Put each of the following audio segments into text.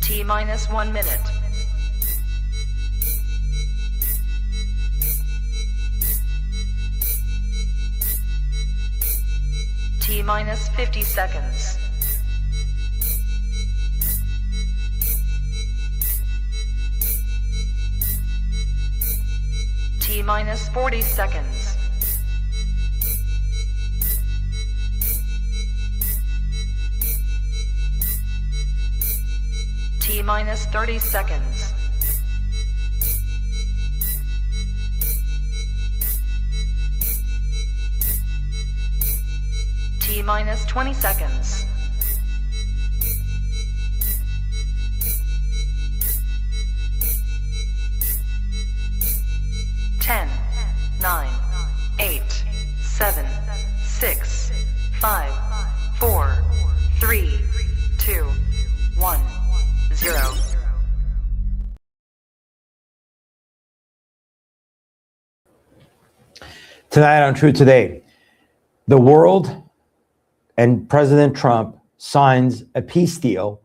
T minus 1 minute. T minus 50 seconds. T minus 40 seconds. T minus 30 seconds. T minus 20 seconds. Ten, 9, 8, 7, 6, 5, 4, 3, 2, 1, 0. Tonight on True Today, the world and President Trump signs a peace deal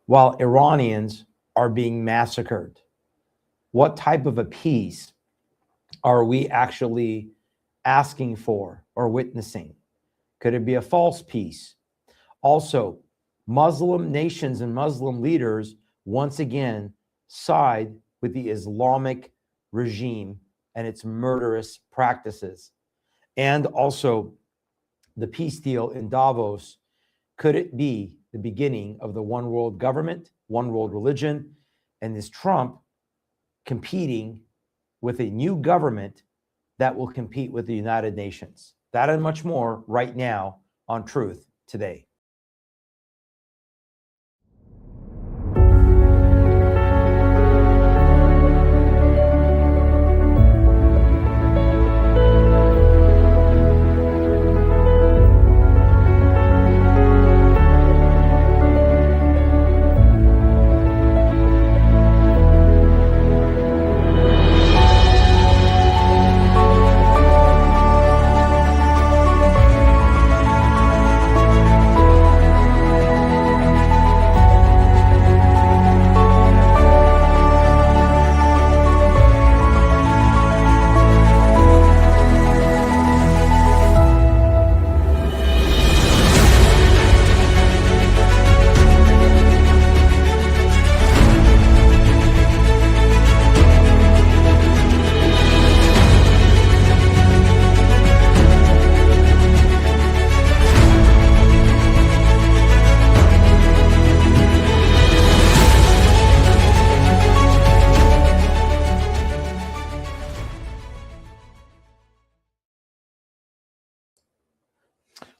while Iranians are being massacred. What type of a peace are we actually asking for or witnessing? Could it be a false peace? Also, Muslim nations and Muslim leaders once again side with the Islamic regime and its murderous practices. And also, the peace deal in Davos, could it be the beginning of the one world government, one world religion, and is Trump competing with a new government that will compete with the United Nations? That and much more right now on Truth Today.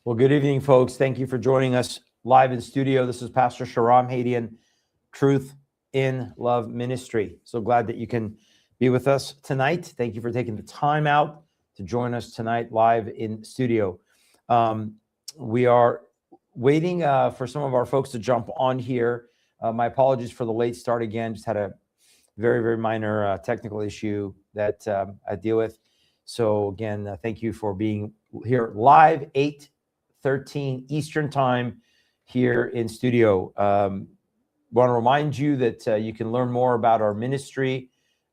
Well, good evening, folks. Thank you for joining us live in studio. This is Pastor Shahram Hadian, Truth in Love Ministry. So glad that you can be with us tonight. Thank you for taking the time out to join us tonight live in studio. We are waiting for some of our folks to jump on here. My apologies for the late start again. Just had a very, very minor technical issue that I deal with. So again, thank you for being here live, 8:13 Eastern time here in studio. Want to remind you that you can learn more about our ministry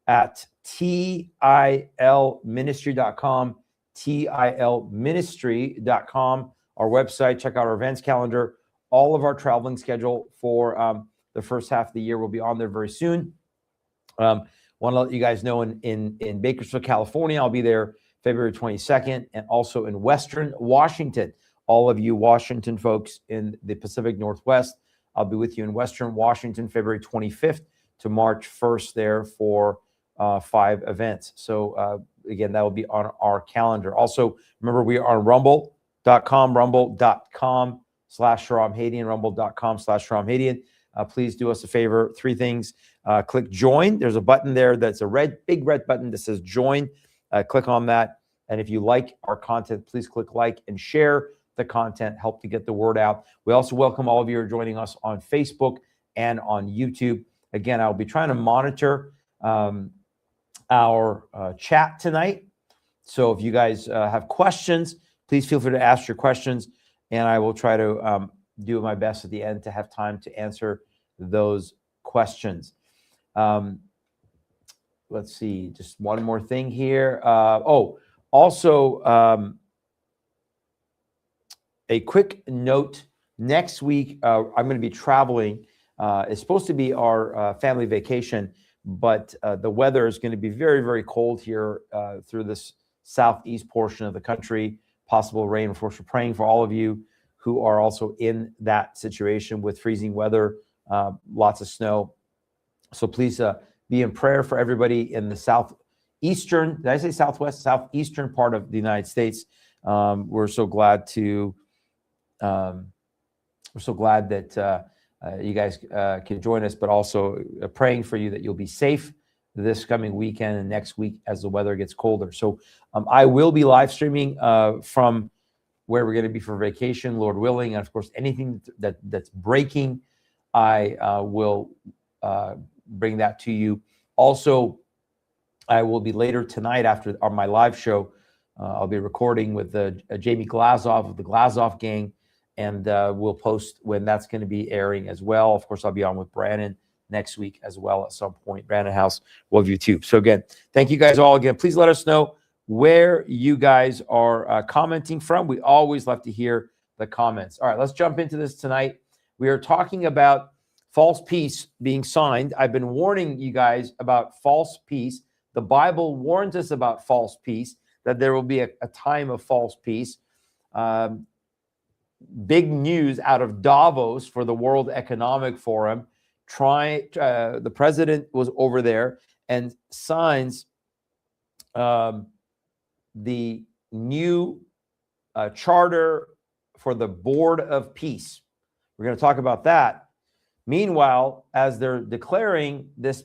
at tilministry.com, tilministry.com, our website. Check out our events calendar. All of our traveling schedule for the first half of the year will be on there very soon. Want to let you guys know in Bakersfield, California, I'll be there February 22nd, and also in Western Washington. All of you Washington folks in the Pacific Northwest, I'll be with you in Western Washington, February 25th to March 1st there for 5 events. So again, that will be on our calendar. Also, remember we are on rumble.com, rumble.com/Shahram Hadian, rumble.com/Shahram Hadian. Please do us a favor, 3 things. Click join. There's a button there that's a big red button that says join. Click on that. And if you like our content, please click like and share the content, help to get the word out. We also welcome all of you who are joining us on Facebook and on YouTube. Again, I'll be trying to monitor our chat tonight. So if you guys have questions, please feel free to ask your questions, and I will try to do my best at the end to have time to answer those questions. Let's see, just one more thing here. Also, a quick note. Next week, I'm going to be traveling. It's supposed to be our family vacation, but the weather is going to be very, very cold here through this southeast portion of the country. Possible rain. Of course, we're praying for all of you who are also in that situation with freezing weather, lots of snow. So please be in prayer for everybody in the southeastern, did I say southwest? Southeastern part of the United States. We're so glad that you guys can join us, but also praying for you that you'll be safe this coming weekend and next week as the weather gets colder. So I will be live streaming from where we're going to be for vacation, Lord willing. And of course, anything that's breaking, I will bring that to you. Also, I will be later tonight after my live show. I'll be recording with Jamie Glazoff of the Glazoff Gang, and we'll post when that's going to be airing as well. Of course, I'll be on with Brandon next week as well at some point. Brandon House, Worldview Tube. So again, thank you guys all again. Please let us know where you guys are commenting from. We always love to hear the comments. All right, let's jump into this tonight. We are talking about false peace being signed. I've been warning you guys about false peace. The Bible warns us about false peace, that there will be a time of false peace. Big news out of Davos for the World Economic Forum. The president was over there and signs the new charter for the Board of Peace. We're going to talk about that. Meanwhile, as they're declaring this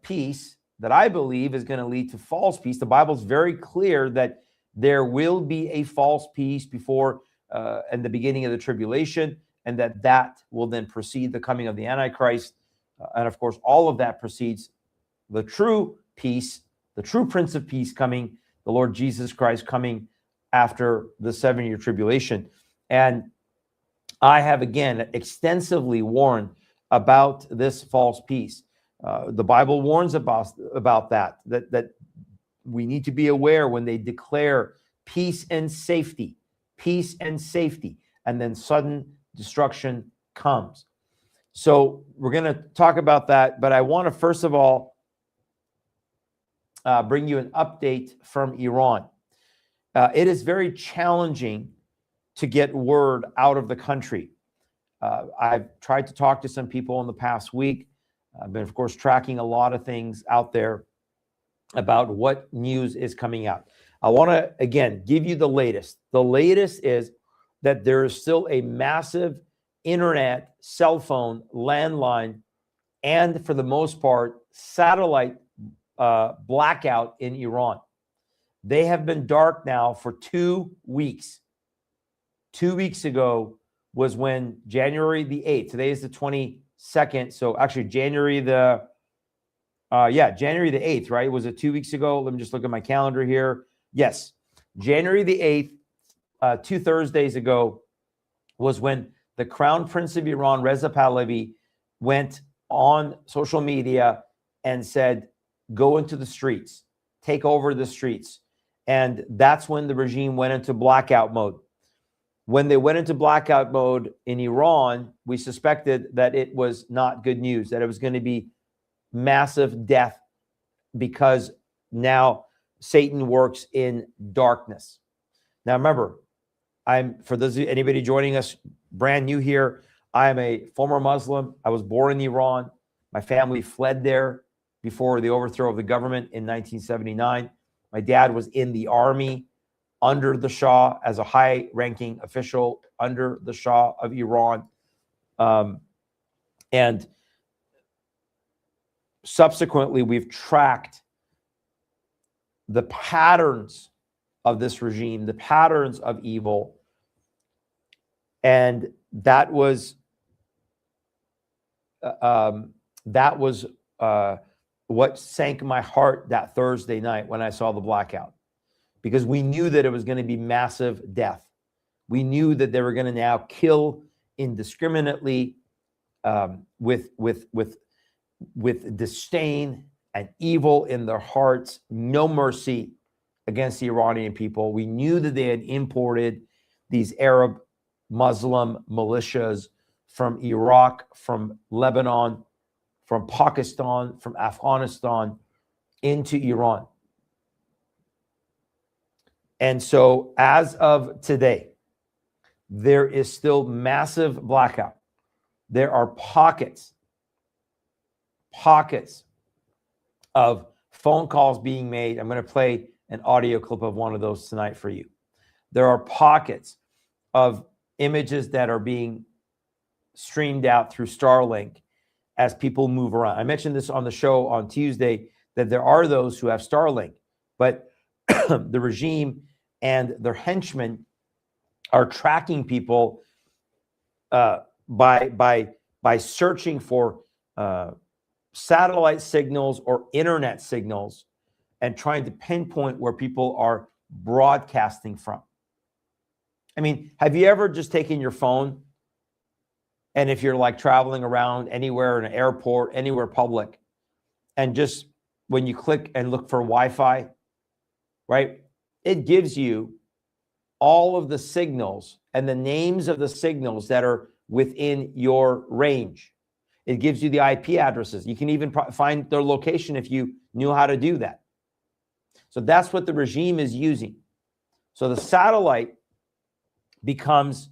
peace that I believe is going to lead to false peace, the Bible's very clear that there will be a false peace before and the beginning of the tribulation, and that will then precede the coming of the Antichrist. And of course, all of that precedes the true peace, the true Prince of Peace coming, the Lord Jesus Christ coming after the 7-year tribulation. And I have, again, extensively warned about this false peace. The Bible warns about that we need to be aware when they declare peace and safety, and then sudden destruction comes. So we're going to talk about that, but I want to first of all bring you an update from Iran. It is very challenging to get word out of the country. I've tried to talk to some people in the past week. I've been, of course, tracking a lot of things out there about what news is coming out. I want to, again, give you the latest. The latest is that there is still a massive internet, cell phone, landline, and for the most part, satellite blackout in Iran. They have been dark now for 2 weeks. 2 weeks ago was when January the 8th, today is the 22nd. So actually January the 8th, right? Was it 2 weeks ago? Let me just look at my calendar here. Yes. January the 8th, 2 Thursdays ago was when the Crown Prince of Iran, Reza Pahlavi, went on social media and said, go into the streets, take over the streets. And that's when the regime went into blackout mode. When they went into blackout mode in Iran, we suspected that it was not good news, that it was going to be massive death, because now Satan works in darkness. Now, remember, for those anybody joining us brand new here, I am a former Muslim. I was born in Iran. My family fled there before the overthrow of the government in 1979. My dad was in the army under the Shah as a high-ranking official under the Shah of Iran. And subsequently, we've tracked the patterns of this regime, the patterns of evil. And that was what sank my heart that Thursday night when I saw the blackout, because we knew that it was going to be massive death. We knew that they were going to now kill indiscriminately with disdain and evil in their hearts, no mercy against the Iranian people. We knew that they had imported these Arab Muslim militias from Iraq, from Lebanon, from Pakistan, from Afghanistan into Iran. And so as of today, there is still massive blackout. There are pockets of phone calls being made. I'm going to play an audio clip of one of those tonight for you. There are pockets of images that are being streamed out through Starlink as people move around. I mentioned this on the show on Tuesday, that there are those who have Starlink, but the regime and their henchmen are tracking people by searching for satellite signals or internet signals and trying to pinpoint where people are broadcasting from. I mean, have you ever just taken your phone, and if you're like traveling around anywhere in an airport, anywhere public, and just when you click and look for Wi-Fi, right, it gives you all of the signals and the names of the signals that are within your range. It gives you the IP addresses. You can even find their location if you knew how to do that. So that's what the regime is using. So the satellite becomes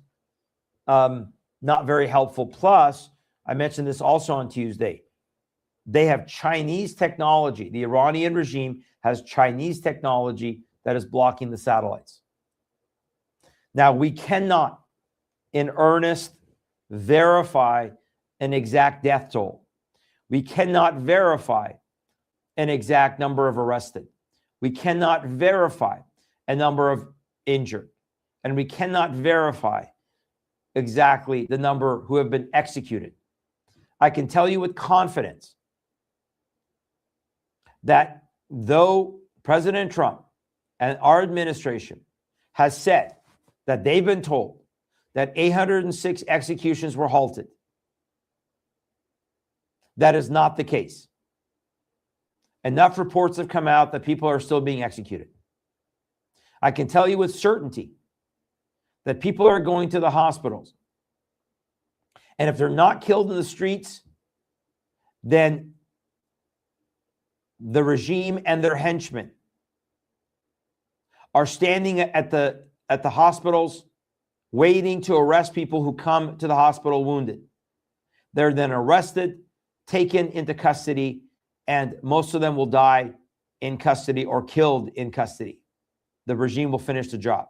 not very helpful. Plus, I mentioned this also on Tuesday, they have Chinese technology. The Iranian regime has Chinese technology that is blocking the satellites. Now, we cannot, in earnest, verify an exact death toll. We cannot verify an exact number of arrested. We cannot verify a number of injured. And we cannot verify exactly the number who have been executed. I can tell you with confidence that though President Trump and our administration has said that they've been told that 806 executions were halted, that is not the case. Enough reports have come out that people are still being executed. I can tell you with certainty that people are going to the hospitals. And if they're not killed in the streets, then the regime and their henchmen are standing at the hospitals waiting to arrest people who come to the hospital wounded. They're then arrested, taken into custody, and most of them will die in custody or killed in custody. The regime will finish the job.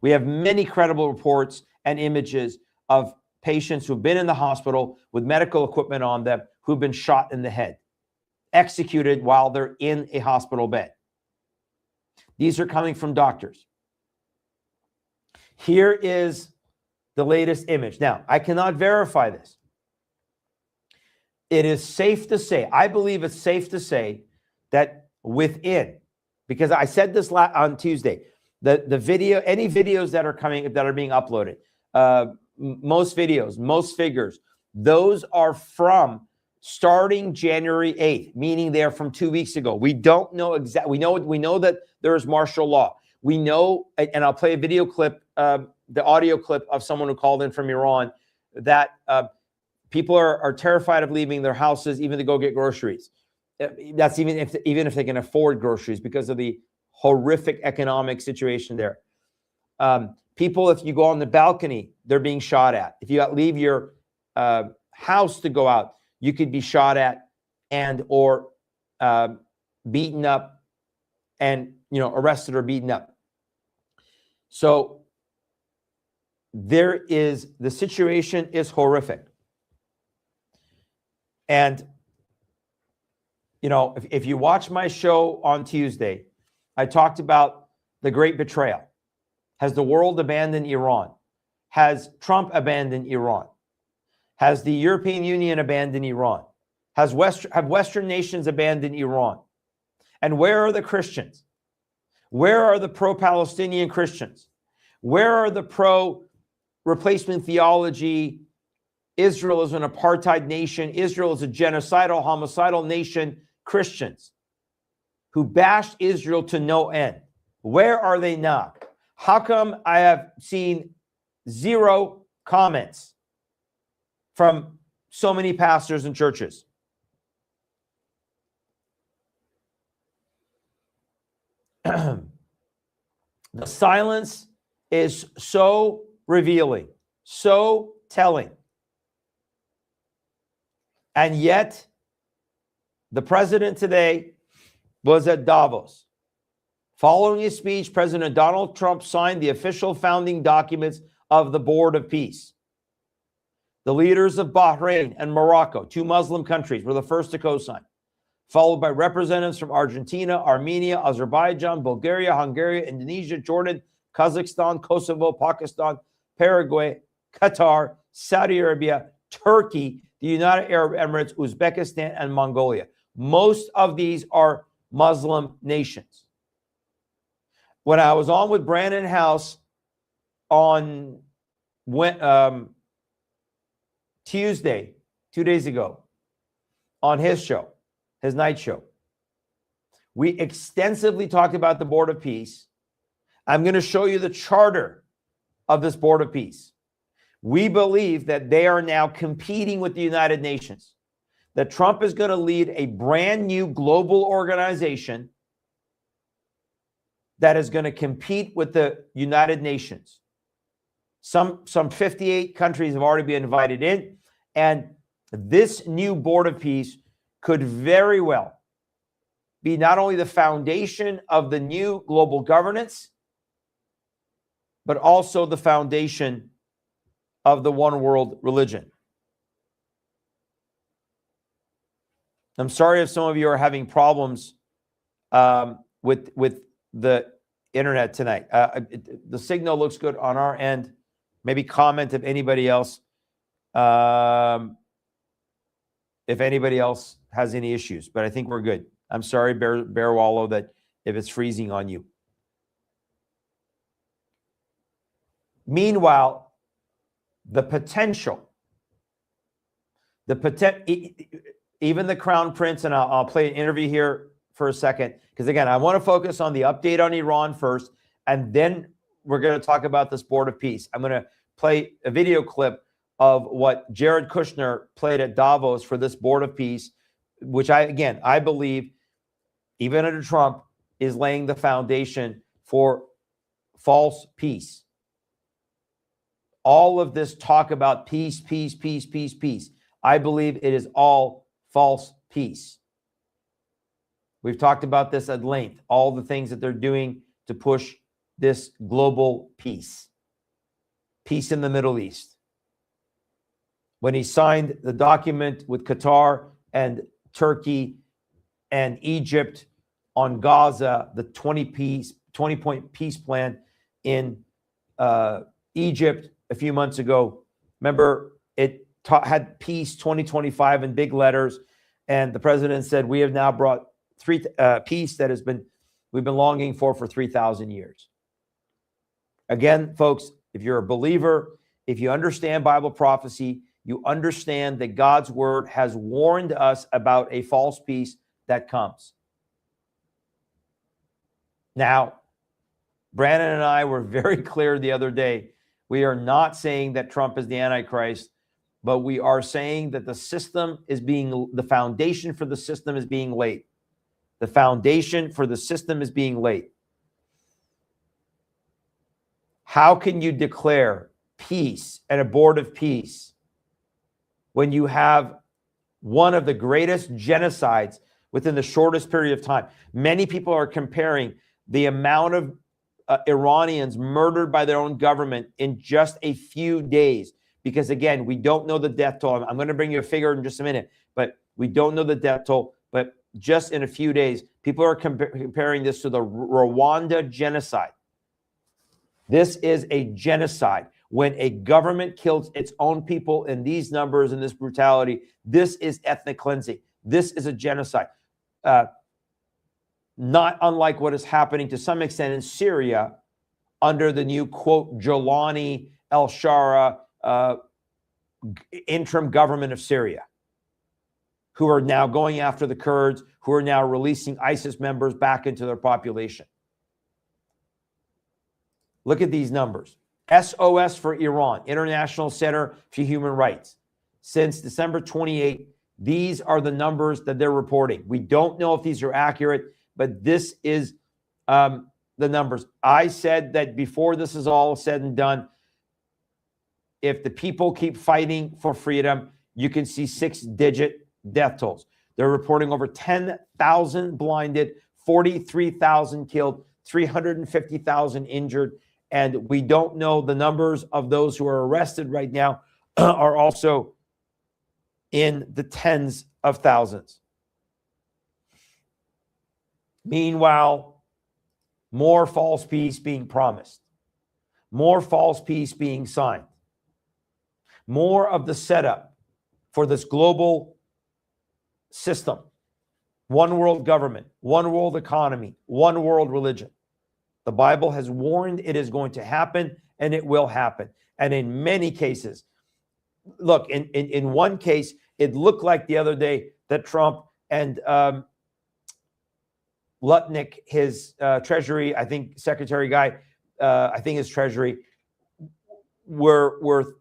We have many credible reports and images of patients who've been in the hospital with medical equipment on them who've been shot in the head, executed while they're in a hospital bed. These are coming from doctors. Here is the latest image. Now, I cannot verify this. It is safe to say, I believe it's safe to say that within, because I said this on Tuesday, the video, any videos that are coming, that are being uploaded, most videos, most figures, those are from starting January 8th, meaning they're from 2 weeks ago. We don't know exactly. We know that there is martial law. We know, and I'll play a video clip, the audio clip of someone who called in from Iran, that people are terrified of leaving their houses, even to go get groceries. That's even if they can afford groceries, because of the horrific economic situation there. People, if you go on the balcony, they're being shot at. If you leave your house to go out, you could be shot at and or beaten up and arrested or beaten up. So the situation is horrific. And if you watch my show on Tuesday, I talked about the great betrayal. Has the world abandoned Iran? Has Trump abandoned Iran? Has the European Union abandoned Iran? Have Western nations abandoned Iran? And where are the Christians? Where are the pro-Palestinian Christians? Where are the pro-replacement theology Israel is an apartheid nation. Israel is a genocidal, homicidal nation. Christians who bashed Israel to no end. Where are they now? How come I have seen zero comments from so many pastors and churches? The silence is so revealing, so telling. And yet, the president today was at Davos. Following his speech, President Donald Trump signed the official founding documents of the Board of Peace. The leaders of Bahrain and Morocco, two Muslim countries, were the first to co-sign, followed by representatives from Argentina, Armenia, Azerbaijan, Bulgaria, Hungary, Indonesia, Jordan, Kazakhstan, Kosovo, Pakistan, Paraguay, Qatar, Saudi Arabia, Turkey, the United Arab Emirates, Uzbekistan, and Mongolia. Most of these are Muslim nations. When I was on with Brandon House on Tuesday, 2 days ago, on his show, his night show, we extensively talked about the Board of Peace. I'm going to show you the charter of this Board of Peace. We believe that they are now competing with the United Nations, that Trump is going to lead a brand new global organization that is going to compete with the United Nations. Some 58 countries have already been invited in, and this new Board of Peace could very well be not only the foundation of the new global governance, but also the foundation of the one world religion. I'm sorry if some of you are having problems with the internet tonight. The signal looks good on our end. Maybe comment if anybody else has any issues, but I think we're good. I'm sorry, Bear Wallow, that if it's freezing on you. Meanwhile, even the Crown Prince, and I'll play an interview here for a second, because again, I want to focus on the update on Iran first, and then we're going to talk about this Board of Peace. I'm going to play a video clip of what Jared Kushner played at Davos for this Board of Peace, which I believe, even under Trump, is laying the foundation for false peace. All of this talk about peace, peace, peace, peace, peace. I believe it is all false peace. We've talked about this at length, all the things that they're doing to push this global peace. Peace in the Middle East. When he signed the document with Qatar and Turkey and Egypt on Gaza, the 20-point peace plan in Egypt a few months ago. Remember, it had peace 2025 in big letters, and the president said, we have now brought peace that we've been longing for 3,000 years. Again, folks, if you're a believer, if you understand Bible prophecy, you understand that God's word has warned us about a false peace that comes. Now, Brandon and I were very clear the other day. We are not saying that Trump is the Antichrist, but we are saying that the foundation for the system is being laid. The foundation for the system is being laid. How can you declare peace and a Board of Peace when you have one of the greatest genocides within the shortest period of time? Many people are comparing the amount of Iranians murdered by their own government in just a few days. Because again, we don't know the death toll. I'm going to bring you a figure in just a minute, but we don't know the death toll. But just in a few days, people are comparing this to the Rwanda genocide. This is a genocide. When a government kills its own people in these numbers and this brutality, this is ethnic cleansing. This is a genocide. Not unlike what is happening to some extent in Syria under the new, quote, Jolani, El-Shara interim government of Syria, who are now going after the Kurds, who are now releasing ISIS members back into their population. Look at these numbers. SOS for Iran, International Center for Human Rights. Since December 28, these are the numbers that they're reporting. We don't know if these are accurate, but this is the numbers. I said that before this is all said and done, if the people keep fighting for freedom, you can see 6-digit death tolls. They're reporting over 10,000 blinded, 43,000 killed, 350,000 injured. And we don't know the numbers of those who are arrested right now are also in the tens of thousands. Meanwhile, more false peace being promised, more false peace being signed, more of the setup for this global system, one world government, one world economy, one world religion. The Bible has warned it is going to happen, and it will happen. And in many cases, look, in one case, it looked like the other day that Trump and Lutnick, his Treasury, I think Secretary guy, I think his Treasury, were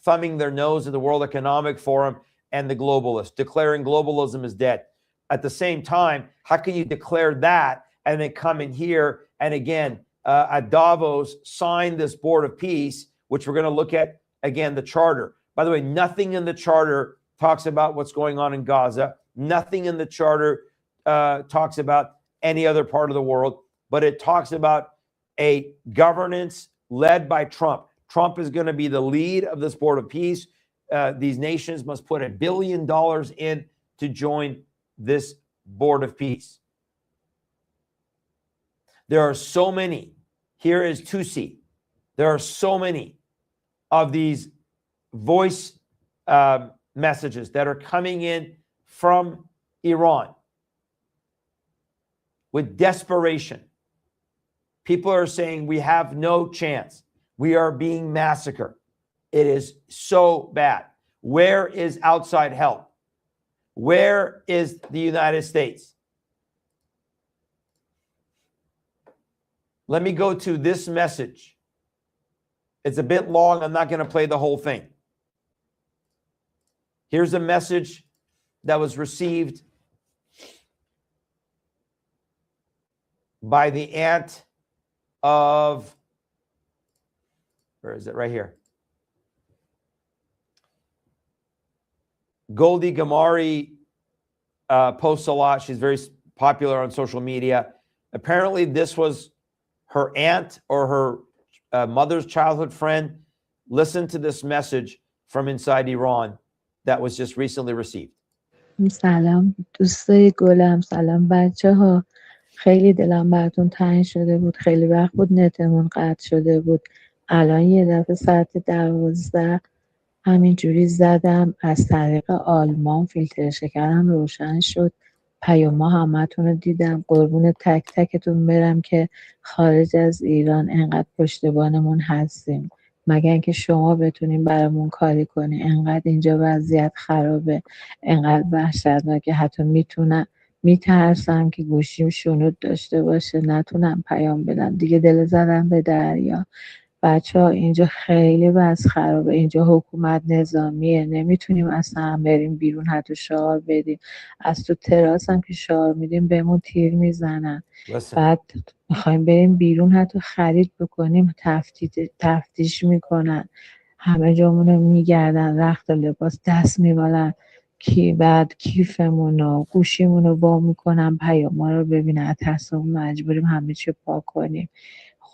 thumbing their nose at the World Economic Forum and the globalists, declaring globalism is dead. At the same time, how can you declare that and then come in here and again at Davos sign this Board of Peace, which we're going to look at again, the charter. By the way, nothing in the charter talks about what's going on in Gaza. Nothing in the charter talks about any other part of the world, but it talks about a governance led by Trump. Trump is going to be the lead of this Board of Peace. These nations must put $1 billion in to join this Board of Peace. There are so many. Here is Tusi. There are so many of these voice messages that are coming in from Iran with desperation. People are saying we have no chance. We are being massacred. It is so bad. Where is outside help? Where is the United States? Let me go to this message. It's a bit long. I'm not going to play the whole thing. Here's a message that was received by the aunt of, where is it? Right here. Goldie Gamari posts a lot. She's very popular on social media. Apparently, this was her aunt or her mother's childhood friend. Listen to this message from inside Iran that was just recently received. سلام دوستای گلم، سلام بچه ها. خیلی دلم براتون تنگ شده بود، خیلی وقت بود نتمون قطع شده بود. الان یه دفعه ساعت 12 همینجوری زدم، از طریق آلمان فیلتر کردم، روشن شد. پیاما همتون رو دیدم. قربون تک تکتون برم که خارج از ایران انقدر پشتیبانمون هستیم، مگر اینکه شما بتونین برامون کاری کنی. انقدر اینجا وضعیت خرابه، انقدر وحشتناکه، حتی میترسم که گوشیم شنود داشته باشه نتونم پیام بدم دیگه. دل زدم به دریا. بچه ها اینجا خیلی وضع خرابه. اینجا حکومت نظامیه، نمیتونیم اصلا بریم بیرون حتی شعار بدیم. از تو تراس هم که شعار میدیم بهمون تیر میزنن. بعد میخوایم بریم بیرون حتی خرید بکنیم تفتیش میکنن، همه جامونو میگردن، رخت و لباس دست میبالن، بعد کیفمون و گوشیمون رو وا میکنن، پیاما رو ببینن، ترسمون مجبوریم همه چی پاک کنیم.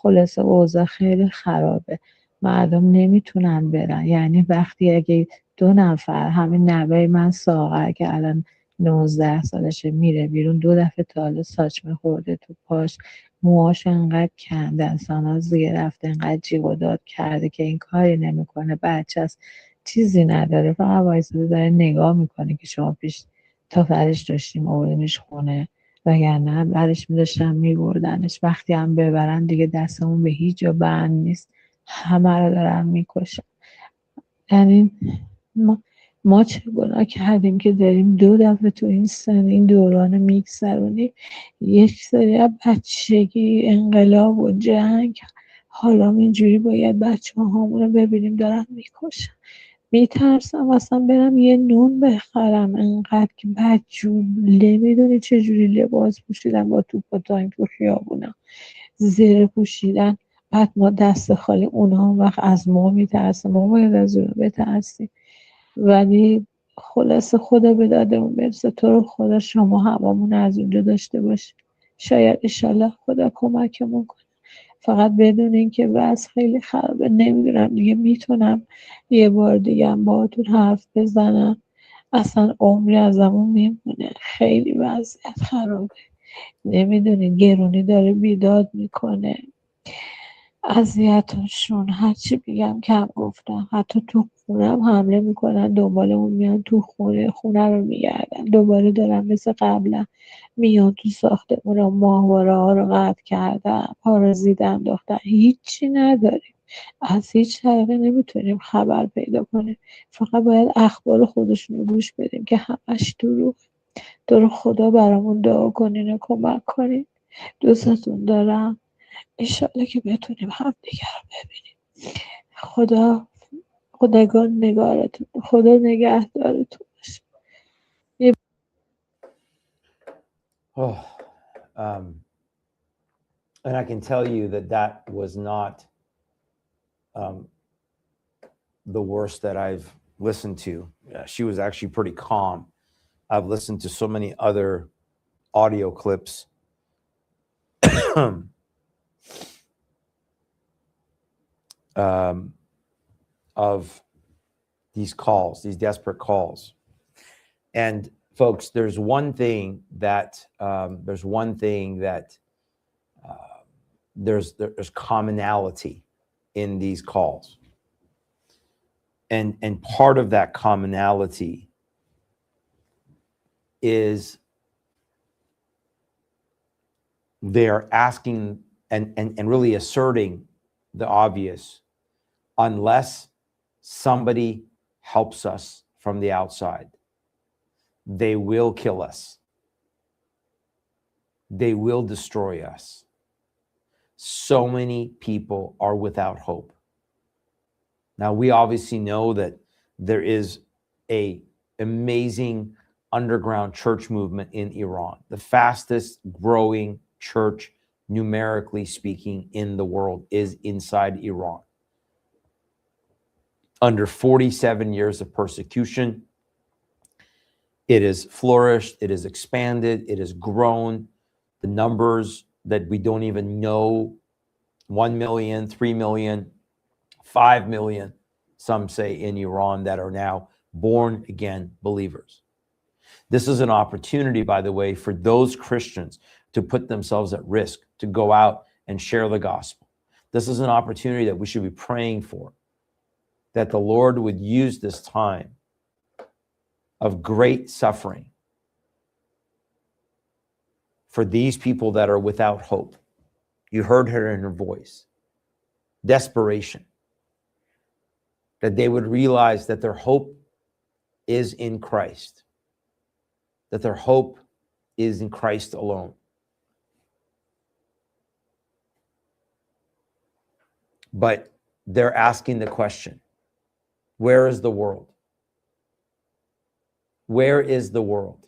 خلاصه اوضاع خیلی خرابه، مردم نمیتونن برن. یعنی وقتی اگه 2 نفر، همین نوه من ساغر که الان 19 سالشه، میره بیرون 2 دفعه تا حالا ساچمه خورده تو پاش، موهاش انقدر کنده، ساناز گرفته، انقدر جیغ و داد کرده که این کاری نمیکنه، بچه است، چیزی نداره، فقط وایساده داره نگاه میکنه که شما پیش تا فرش داشتیم آوردیمش خونه، وگرنه برش میداشتن میبردنش. وقتی هم ببرن دیگه دستمون به هیچ جا بند نیست، همه رو دارن میکشن. یعنی ما چه گناه کردیم که داریم 2 دفعه تو این دوران میگذرونیم. یک سری از بچگی انقلاب و جنگ، حالا اینجوری باید بچه هامون رو ببینیم دارن میکشن. میترسم اصلا برم یه نون بخرم، انقدر که بدجوره. میدونی چجوری لباس پوشیدن با توپ و تانک تو خیابونا، زره پوشیدن، بعد ما دست خالی. اونا هم وقت از ما میترسه، ما باید از اونا بترسیم. ولی خلاصه خدا به دادمون برسه. تو رو خدا شما هوامون از اونجا داشته باشی، شاید انشالله خدا کمکمون کنه. فقط بدونین که وضع خیلی خرابه. نمیدونم دیگه میتونم یه بار دیگه هم باهاتون حرف بزنم، اصلا عمری ازمون میمونه. خیلی وضعیت خرابه. نمیدونین گرونی داره بیداد میکنه، اذیتشون هرچی بگم کم گفتم. حتی تو خونم حمله میکنن، دنبالمون میان تو خونه رو میگردن. دوباره دارن مثل قبلا میان تو ساختمون، ماهواره ها رو قطع کردن، پارازیت انداختن. هیچی نداریم، از هیچ طریقی نمیتونیم خبر پیدا کنیم. فقط باید اخبار خودشون رو گوش بدیم که همش دروغ. تو رو خدا برامون دعا کنین و کمک کنین. دوستتون دارم. انشالله که بتونیم همدیگه رو ببینیم. خداگان نگارتون، خدا نگهدارتون باشه. Oh, and I can tell you that that was not the worst that I've listened to. She was actually pretty calm. I've listened to so many other audio clips of these calls, these desperate calls. And folks, there's one thing that there's commonality in these calls, and part of that commonality is they are asking and really asserting the obvious: unless somebody helps us from the outside, they will kill us. They will destroy us. So many people are without hope. Now, we obviously know that there is an amazing underground church movement in Iran, the fastest growing church, numerically speaking, in the world is inside Iran. Under 47 years of persecution, it has flourished, it has expanded, it has grown. The numbers that we don't even know, 1 million, 3 million, 5 million, some say, in Iran that are now born again believers. This is an opportunity, by the way, for those Christians to put themselves at risk, to go out and share the gospel. This is an opportunity that we should be praying for, that the Lord would use this time of great suffering for these people that are without hope. You heard her in her voice. Desperation. That they would realize that their hope is in Christ. That their hope is in Christ alone. But they're asking the question, where is the world? Where is the world?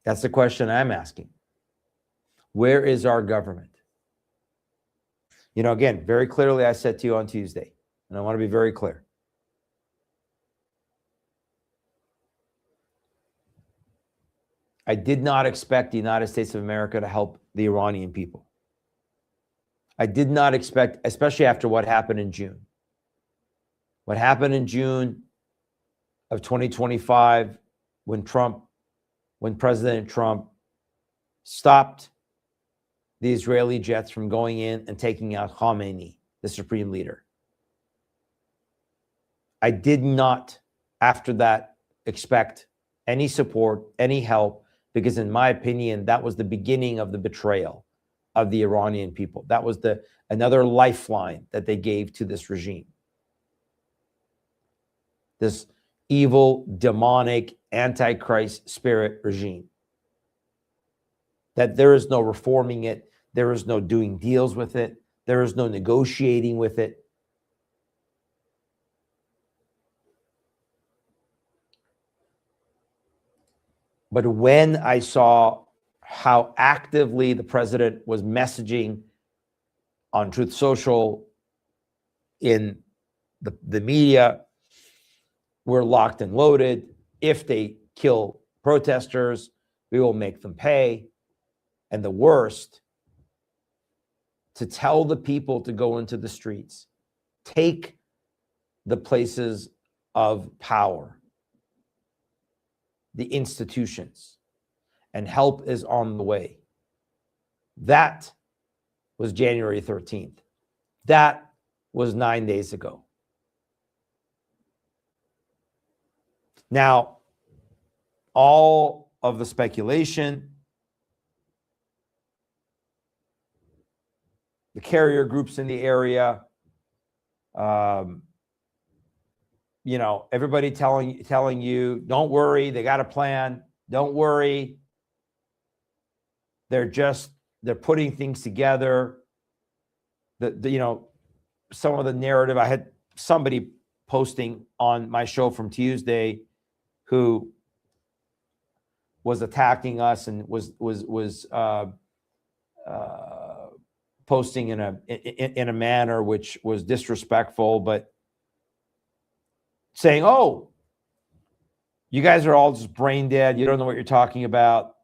That's the question I'm asking. Where is our government? You know, again, very clearly I said to you on Tuesday, and I want to be very clear. I did not expect the United States of America to help the Iranian people. I did not expect, especially after what happened in June. What happened in June of 2025 when President Trump stopped the Israeli jets from going in and taking out Khamenei, the supreme leader. I did not, after that, expect any support, any help, because in my opinion, that was the beginning of the betrayal of the Iranian people. That was another lifeline that they gave to this regime. this evil, demonic, antichrist spirit regime. That there is no reforming it. There is no doing deals with it. There is no negotiating with it. But when I saw how actively the president was messaging on Truth Social, in the media, we're locked and loaded. If they kill protesters, we will make them pay. And the worst, to tell the people to go into the streets, take the places of power, the institutions, and help is on the way. That was January 13th. That was 9 days ago. Now, all of the speculation, the carrier groups in the area, everybody telling you, don't worry, they got a plan. Don't worry. They're putting things together. Some of the narrative, I had somebody posting on my show from Tuesday who was attacking us and was posting in a manner which was disrespectful, but saying, "Oh, you guys are all just brain dead. You don't know what you're talking about."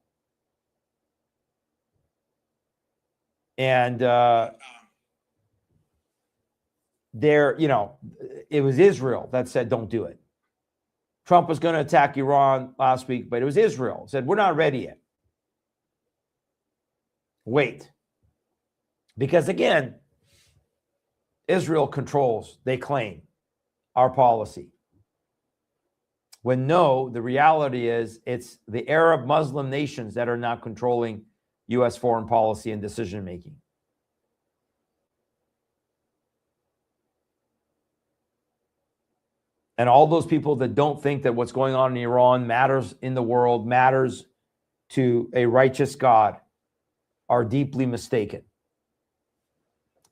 And it was Israel that said, don't do it. Trump was going to attack Iran last week, but it was Israel said, we're not ready yet. Wait. Because again, Israel controls, they claim, our policy. When no, the reality is it's the Arab Muslim nations that are not controlling U.S. foreign policy and decision-making. And all those people that don't think that what's going on in Iran matters in the world, matters to a righteous God, are deeply mistaken.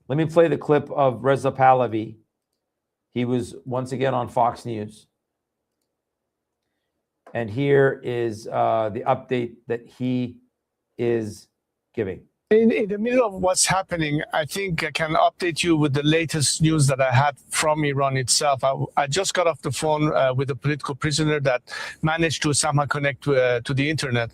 Let me play the clip of Reza Pahlavi. He was once again on Fox News. And here is the update that he is giving. In the middle of what's happening, I think I can update you with the latest news that I had from Iran itself. I just got off the phone with a political prisoner that managed to somehow connect to the internet.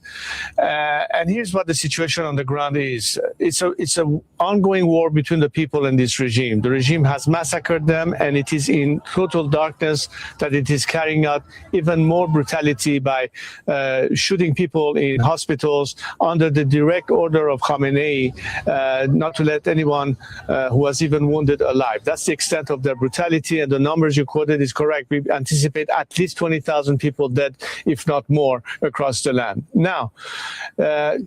And here's what the situation on the ground is. It's an ongoing war between the people and this regime. The regime has massacred them, and it is in total darkness that it is carrying out even more brutality by shooting people in hospitals under the direct order of Khamenei, not to let anyone who was even wounded alive. That's the extent of their brutality, and the numbers you quoted is correct. We anticipate at least 20,000 people dead, if not more, across the land. Now,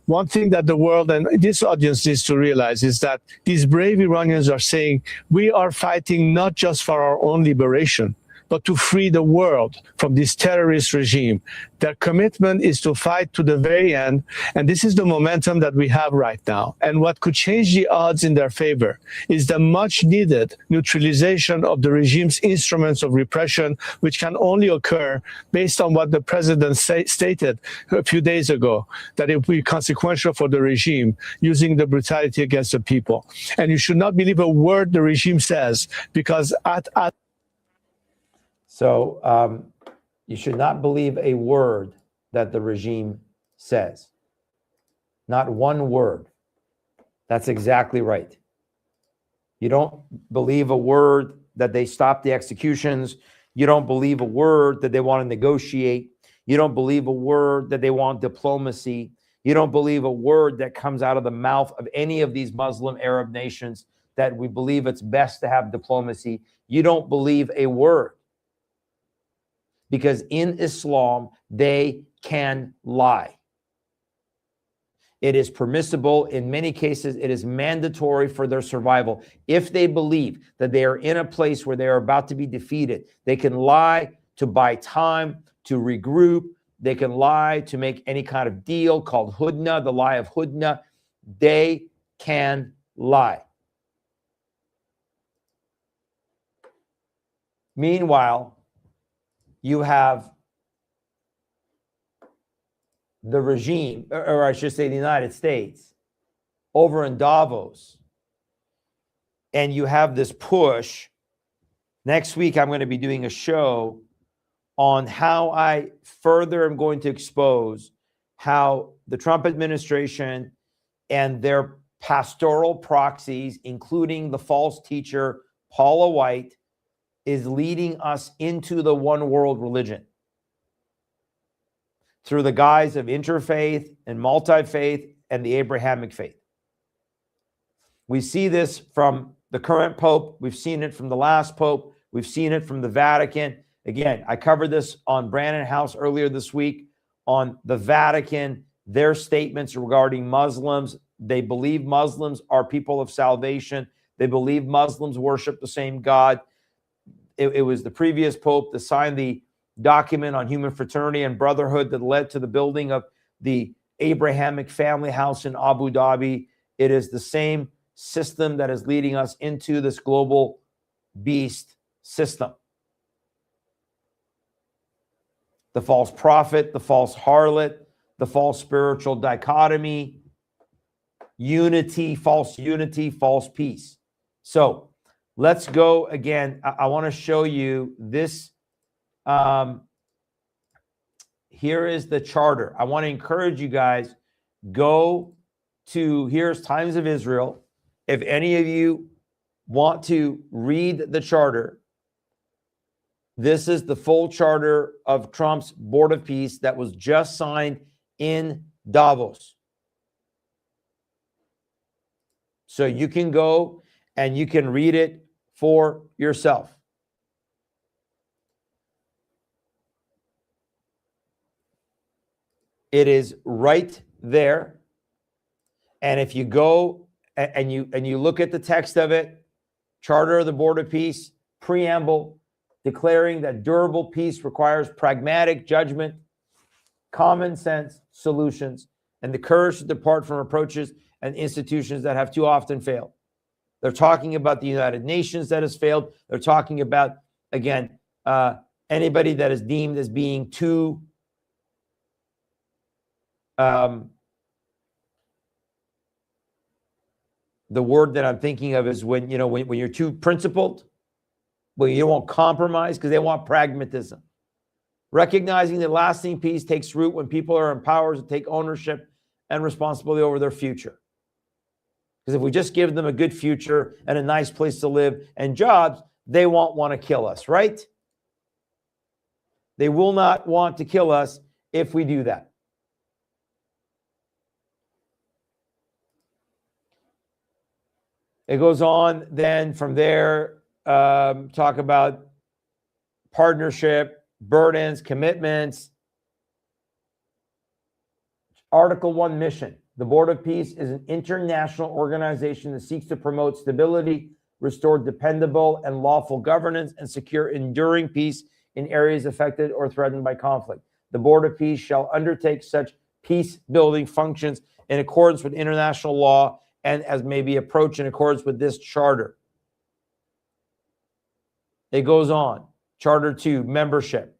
one thing that the world and this audience needs to realize is that these brave Iranians are saying, we are fighting not just for our own liberation, but to free the world from this terrorist regime. Their commitment is to fight to the very end, and this is the momentum that we have right now. And what could change the odds in their favor is the much-needed neutralization of the regime's instruments of repression, which can only occur based on what the president stated a few days ago, that it will be consequential for the regime using the brutality against the people. And you should not believe a word the regime says, because So you should not believe a word that the regime says. Not one word. That's exactly right. You don't believe a word that they stop the executions. You don't believe a word that they want to negotiate. You don't believe a word that they want diplomacy. You don't believe a word that comes out of the mouth of any of these Muslim Arab nations that we believe it's best to have diplomacy. You don't believe a word. Because in Islam, they can lie. It is permissible. In many cases, it is mandatory for their survival. If they believe that they are in a place where they are about to be defeated, they can lie to buy time, to regroup. They can lie to make any kind of deal called hudna, the lie of hudna. They can lie. Meanwhile, you have the regime, or I should say the United States, over in Davos. And you have this push. Next week, I'm going to be doing a show on how I further am going to expose how the Trump administration and their pastoral proxies, including the false teacher Paula White, is leading us into the one world religion through the guise of interfaith and multi-faith and the Abrahamic faith. We see this from the current Pope. We've seen it from the last Pope. We've seen it from the Vatican. Again, I covered this on Brandon House earlier this week on the Vatican, their statements regarding Muslims. They believe Muslims are people of salvation. They believe Muslims worship the same God. It was the previous Pope that signed the document on human fraternity and brotherhood that led to the building of the Abrahamic family house in Abu Dhabi. It is the same system that is leading us into this global beast system. The false prophet, the false harlot, the false spiritual dichotomy, unity, false peace. So let's go again. I want to show you this. Here is the charter. I want to encourage you guys, go to, here's Times of Israel. If any of you want to read the charter, this is the full charter of Trump's Board of Peace that was just signed in Davos. So you can go and you can read it for yourself. It is right there. And if you go and you look at the text of it, Charter of the Board of Peace, preamble, declaring that durable peace requires pragmatic judgment, common sense solutions, and the courage to depart from approaches and institutions that have too often failed. They're talking about the United Nations that has failed. They're talking about, again, anybody that is deemed as being too the word that I'm thinking of is when you're too principled, when you won't compromise, because they want pragmatism. Recognizing that lasting peace takes root when people are empowered to take ownership and responsibility over their future. Because if we just give them a good future and a nice place to live and jobs, they won't want to kill us, right? They will not want to kill us if we do that. It goes on then from there, talk about partnership, burdens, commitments. Article 1 mission. The Board of Peace is an international organization that seeks to promote stability, restore dependable and lawful governance, and secure enduring peace in areas affected or threatened by conflict. The Board of Peace shall undertake such peace-building functions in accordance with international law and as may be approached in accordance with this charter. It goes on. Charter 2, membership.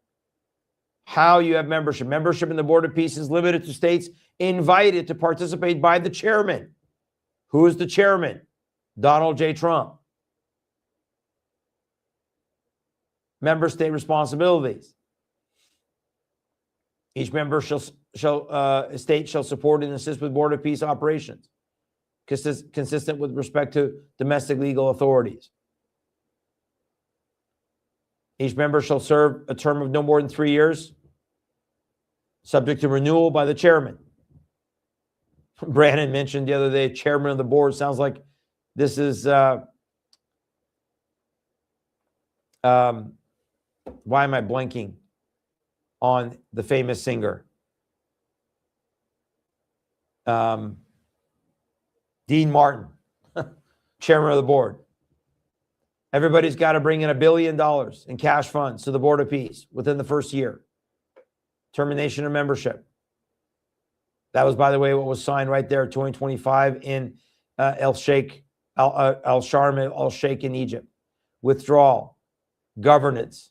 How you have membership. Membership in the Board of Peace is limited to states invited to participate by the chairman. Who is the chairman? Donald J. Trump. Member state responsibilities. Each member state shall support and assist with Board of Peace operations, consistent with respect to domestic legal authorities. Each member shall serve a term of no more than 3 years, subject to renewal by the chairman. Brandon mentioned the other day, chairman of the board. Sounds like this is, why am I blanking on the famous singer? Dean Martin, chairman of the board. Everybody's got to bring in $1 billion in cash funds to the Board of Peace within the first year. Termination of membership. That was, by the way, what was signed right there, 2025 in Sharm el-Sheikh in Egypt. Withdrawal, governance.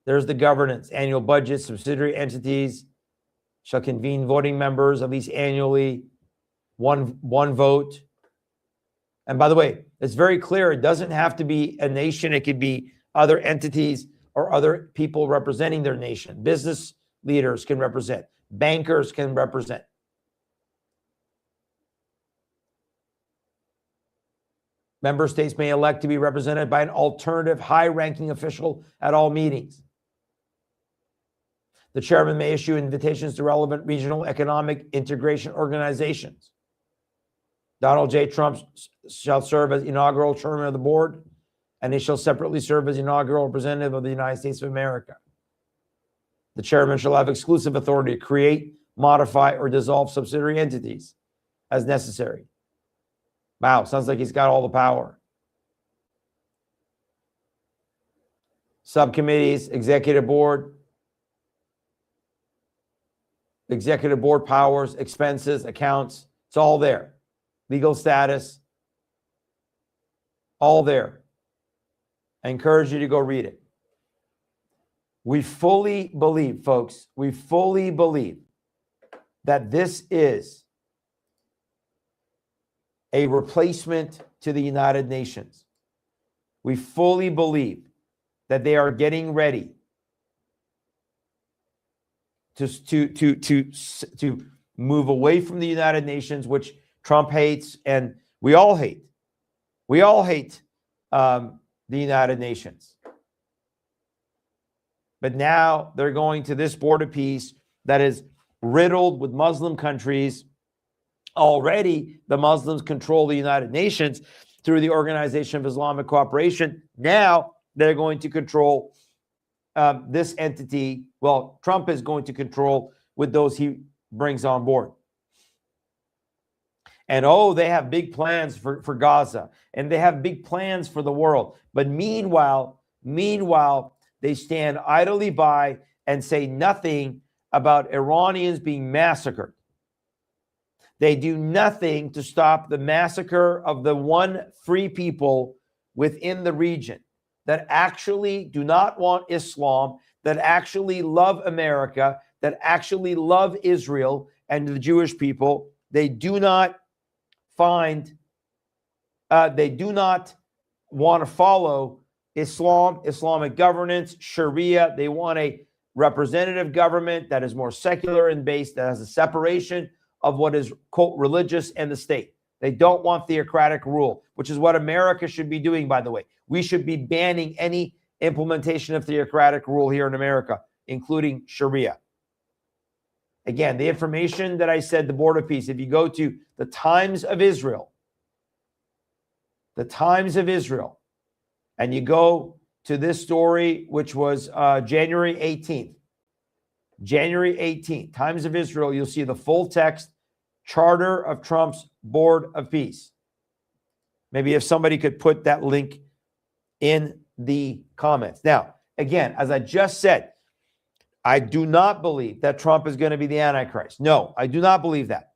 There's the governance. Annual budget, subsidiary entities shall convene voting members at least annually, one vote. And by the way, it's very clear. It doesn't have to be a nation. It could be other entities or other people representing their nation. Business leaders can represent. Bankers can represent. Member states may elect to be represented by an alternative high-ranking official at all meetings. The chairman may issue invitations to relevant regional economic integration organizations. Donald J. Trump shall serve as inaugural chairman of the board, and he shall separately serve as inaugural representative of the United States of America. The chairman shall have exclusive authority to create, modify, or dissolve subsidiary entities as necessary. Wow, sounds like he's got all the power. Subcommittees, executive board powers, expenses, accounts, it's all there. Legal status, all there. I encourage you to go read it. We fully believe, folks, we fully believe that this is a replacement to the United Nations. We fully believe that they are getting ready to move away from the United Nations, which Trump hates and we all hate. We all hate the United Nations. But now they're going to this Board of Peace that is riddled with Muslim countries. Already, the Muslims control the United Nations through the Organization of Islamic Cooperation. Now they're going to control this entity. Well, Trump is going to control with those he brings on board. And they have big plans for Gaza, and they have big plans for the world. But meanwhile, they stand idly by and say nothing about Iranians being massacred. They do nothing to stop the massacre of the one free people within the region that actually do not want Islam, that actually love America, that actually love Israel and the Jewish people. They do not want to follow Islam, Islamic governance, Sharia. They want a representative government that is more secular and based, that has a separation of what is, quote, religious and the state. They don't want theocratic rule, which is what America should be doing, by the way. We should be banning any implementation of theocratic rule here in America, including Sharia. Again, the information that I said, the Board of Peace, if you go to the Times of Israel, and you go to this story, which was January 18th, Times of Israel, you'll see the full text, Charter of Trump's Board of Peace. Maybe if somebody could put that link in the comments. Now, again, as I just said, I do not believe that Trump is going to be the Antichrist. No, I do not believe that.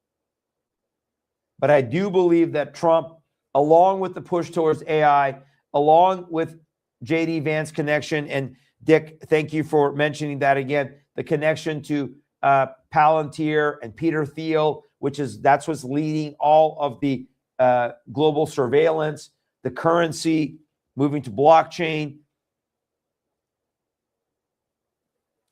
But I do believe that Trump, along with the push towards AI, along with J.D. Vance connection, and Dick, thank you for mentioning that again, the connection to Palantir and Peter Thiel, that's what's leading all of the global surveillance, the currency, moving to blockchain.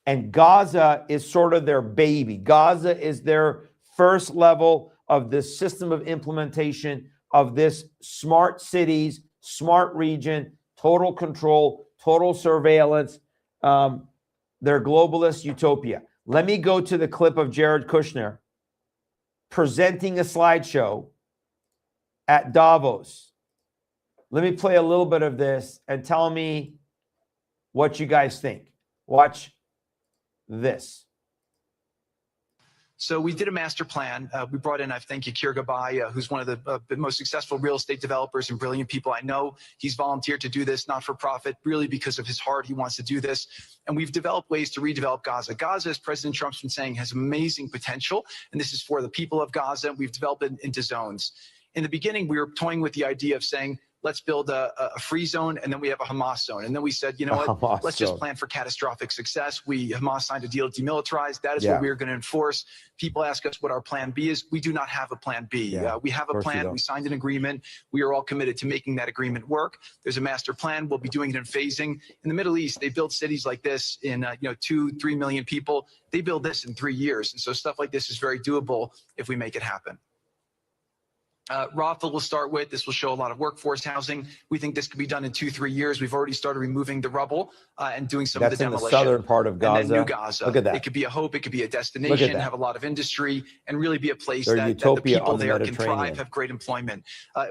And Gaza is sort of their baby. Gaza is their first level of this system of implementation of this smart cities, smart region, total control, total surveillance, their globalist utopia. Let me go to the clip of Jared Kushner presenting a slideshow at Davos. Let me play a little bit of this and tell me what you guys think. Watch this. So we did a master plan. We brought in, I think, Yakir Gabay, who's one of the most successful real estate developers and brilliant people I know. He's volunteered to do this, not for profit, really because of his heart. He wants to do this. And we've developed ways to redevelop Gaza. Gaza, as President Trump's been saying, has amazing potential. And this is for the people of Gaza. We've developed it into zones. In the beginning, we were toying with the idea of saying, let's build a free zone, and then we have a Hamas zone. And then we said, you know what, let's just plan for catastrophic success. Hamas signed a deal to demilitarize. That is what we're going to enforce. People ask us what our plan B is. We do not have a plan B. We have a plan. We signed an agreement. We are all committed to making that agreement work. There's a master plan. We'll be doing it in phasing. In the Middle East, they build cities like this in 2-3 million people. They build this in 3 years. And so stuff like this is very doable if we make it happen. Rafa will start with, this will show a lot of workforce housing. We think this could be done in 2-3 years. We've already started removing the rubble and doing some of the demolition. That's in the southern part of Gaza. And then New Gaza. Look at that. It could be a hope. It could be a destination, have a lot of industry, and really be a place that the people there can thrive, have great employment.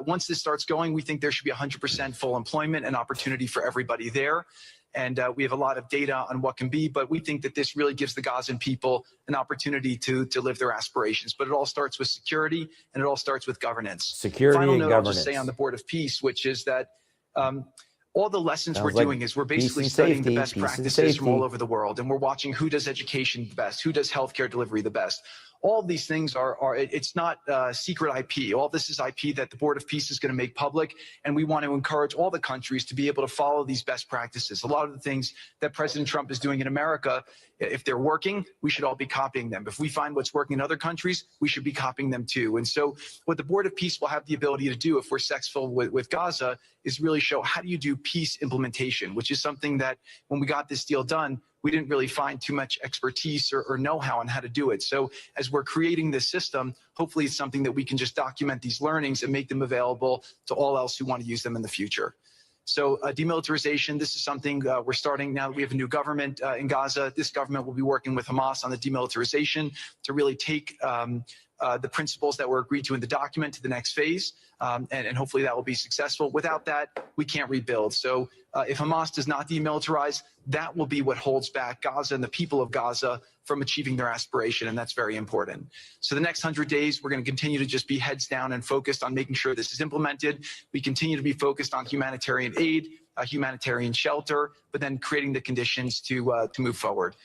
Once this starts going, we think there should be 100% full employment and opportunity for everybody there. And we have a lot of data on what can be, but we think that this really gives the Gazan people an opportunity to live their aspirations. But it all starts with security, and it all starts with governance. Security Final and note governance. I'll just say on the Board of Peace, which is that all the lessons we're doing is we're basically studying the best practices from all over the world, and we're watching who does education the best, who does healthcare delivery the best. All of these things it's not secret IP. All this is IP that the Board of Peace is going to make public, and we want to encourage all the countries to be able to follow these best practices. A lot of the things that President Trump is doing in America, if they're working, we should all be copying them. If we find what's working in other countries, we should be copying them too. And so what the Board of Peace will have the ability to do if we're successful with Gaza is really show how do you do peace implementation, which is something that when we got this deal done, we didn't really find too much expertise or know-how on how to do it. So as we're creating this system, hopefully it's something that we can just document these learnings and make them available to all else who want to use them in the future. So demilitarization, this is something we're starting now that we have a new government in Gaza. This government will be working with Hamas on the demilitarization to really take the principles that were agreed to in the document to the next phase. And hopefully that will be successful. Without that, we can't rebuild. So if Hamas does not demilitarize, that will be what holds back Gaza and the people of Gaza from achieving their aspiration, and that's very important. So the next 100 days, we're going to continue to just be heads down and focused on making sure this is implemented. We continue to be focused on humanitarian aid, humanitarian shelter, but then creating the conditions to move forward.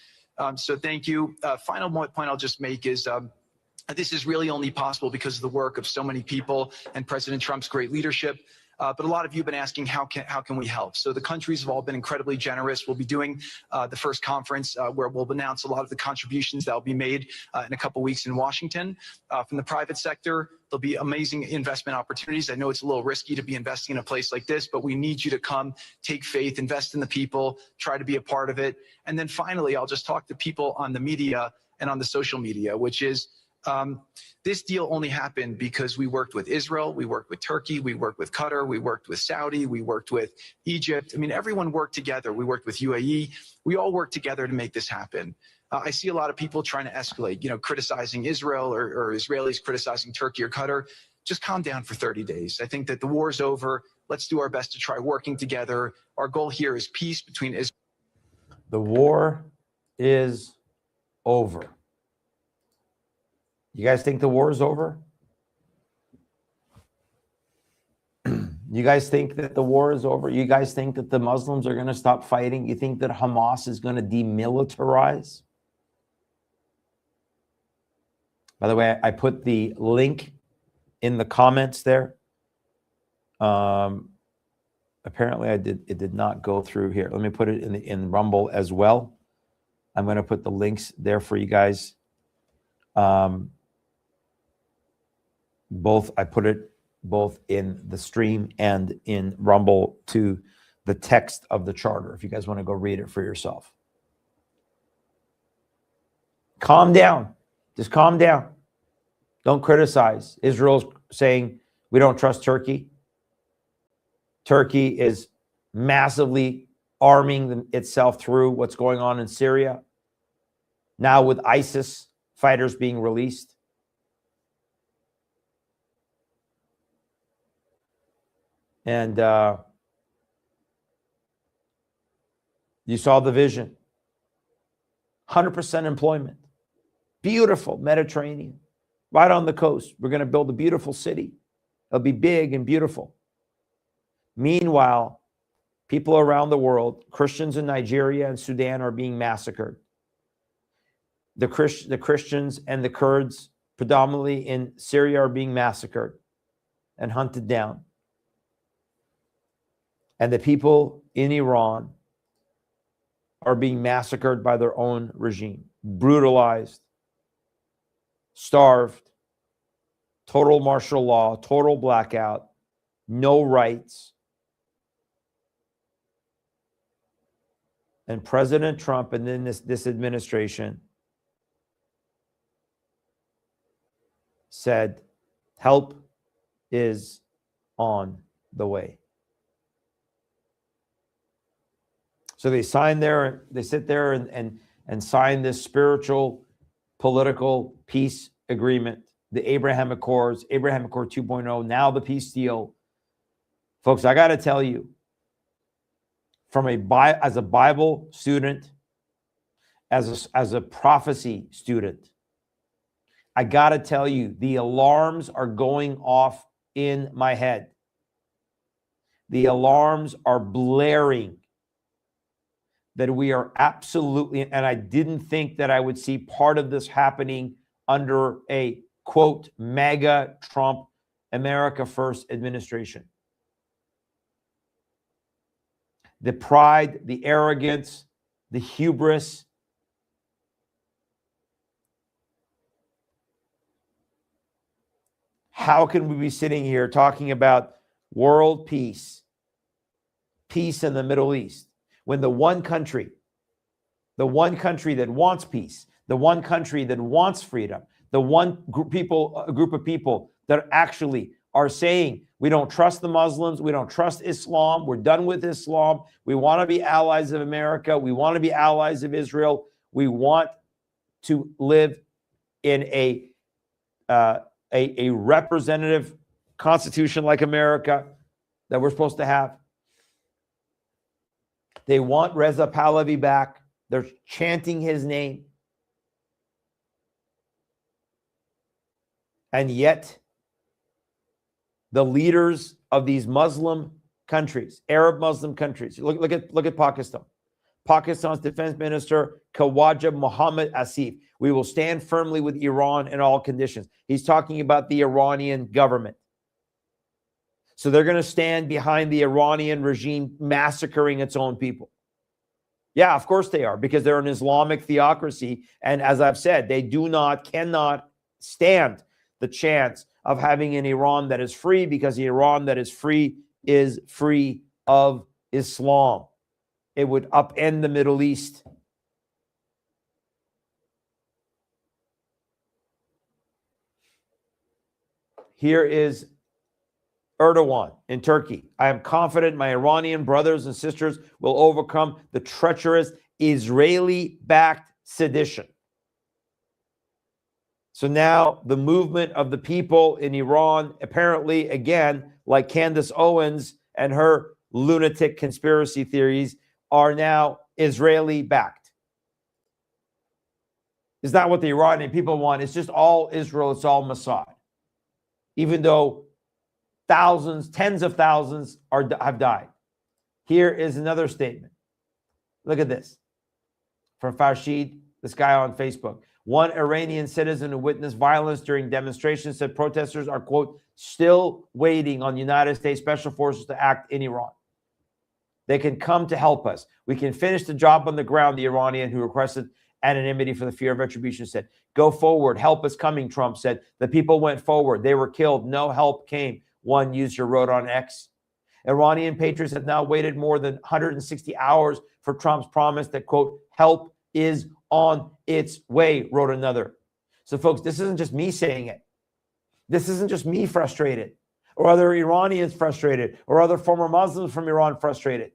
So thank you. Final point I'll just make is this is really only possible because of the work of so many people and President Trump's great leadership. But a lot of you have been asking, how can we help? So the countries have all been incredibly generous. We'll be doing the first conference where we'll announce a lot of the contributions that will be made in a couple weeks in Washington. From the private sector, there'll be amazing investment opportunities. I know it's a little risky to be investing in a place like this, but we need you to come, take faith, invest in the people, try to be a part of it. And then finally, I'll just talk to people on the media and on the social media, which is, this deal only happened because we worked with Israel, we worked with Turkey, we worked with Qatar, we worked with Saudi, we worked with Egypt. I mean, everyone worked together. We worked with UAE. We all worked together to make this happen. I see a lot of people trying to escalate, criticizing Israel or Israelis criticizing Turkey or Qatar. Just calm down for 30 days. I think that the war is over. Let's do our best to try working together. Our goal here is peace between Israel. The war is over. You guys think the war is over? You guys think that the war is over? You guys think that the Muslims are going to stop fighting? You think that Hamas is going to demilitarize? By the way, I put the link in the comments there. Apparently, it did not go through here. Let me put it in Rumble as well. I'm going to put the links there for you guys. I put it both in the stream and in Rumble to the text of the charter, if you guys want to go read it for yourself. Calm down. Just calm down. Don't criticize. Israel's saying we don't trust Turkey. Turkey is massively arming itself through what's going on in Syria. Now with ISIS fighters being released. And you saw the vision. 100% employment. Beautiful Mediterranean, right on the coast. We're going to build a beautiful city. It'll be big and beautiful. Meanwhile, people around the world, Christians in Nigeria and Sudan, are being massacred. The Christians and the Kurds, predominantly in Syria, are being massacred and hunted down. And the people in Iran are being massacred by their own regime, brutalized, starved, total martial law, total blackout, no rights. And President Trump and then this administration said, help is on the way. So they sign there, they sit there and sign this spiritual, political peace agreement, the Abraham Accords, Abraham Accord 2.0, now the peace deal. Folks, I got to tell you, as a Bible student, as a prophecy student, I got to tell you, the alarms are going off in my head. The alarms are blaring that we are absolutely, and I didn't think that I would see part of this happening under a, quote, MAGA Trump, America First administration. The pride, the arrogance, the hubris. How can we be sitting here talking about world peace, peace in the Middle East, when the one country that wants peace, the one country that wants freedom, the one group of people that actually are saying, we don't trust the Muslims, we don't trust Islam, we're done with Islam, we want to be allies of America, we want to be allies of Israel, we want to live in a representative constitution like America that we're supposed to have. They want Reza Pahlavi back. They're chanting his name. And yet, the leaders of these Muslim countries, Arab Muslim countries, look at Pakistan. Pakistan's defense minister, Khawaja Mohammad Asif, we will stand firmly with Iran in all conditions. He's talking about the Iranian government. So they're going to stand behind the Iranian regime massacring its own people. Yeah, of course they are, because they're an Islamic theocracy. And as I've said, they cannot stand the chance of having an Iran that is free, because the Iran that is free of Islam. It would upend the Middle East. Here is Erdogan in Turkey. I am confident my Iranian brothers and sisters will overcome the treacherous Israeli-backed sedition. So now the movement of the people in Iran, apparently, again, like Candace Owens and her lunatic conspiracy theories, are now Israeli-backed. It's not what the Iranian people want. It's just all Israel. It's all Mossad. Even though thousands, tens of thousands have died. Here is another statement. Look at this. From Farshid, this guy on Facebook. One Iranian citizen who witnessed violence during demonstrations said protesters are, quote, still waiting on United States Special Forces to act in Iran. They can come to help us. We can finish the job on the ground, the Iranian who requested anonymity for the fear of retribution said. Go forward. Help is coming, Trump said. The people went forward. They were killed. No help came. One user wrote on X. Iranian patriots have now waited more than 160 hours for Trump's promise that, quote, help is on its way, wrote another. So, folks, this isn't just me saying it. This isn't just me frustrated, or other Iranians frustrated, or other former Muslims from Iran frustrated.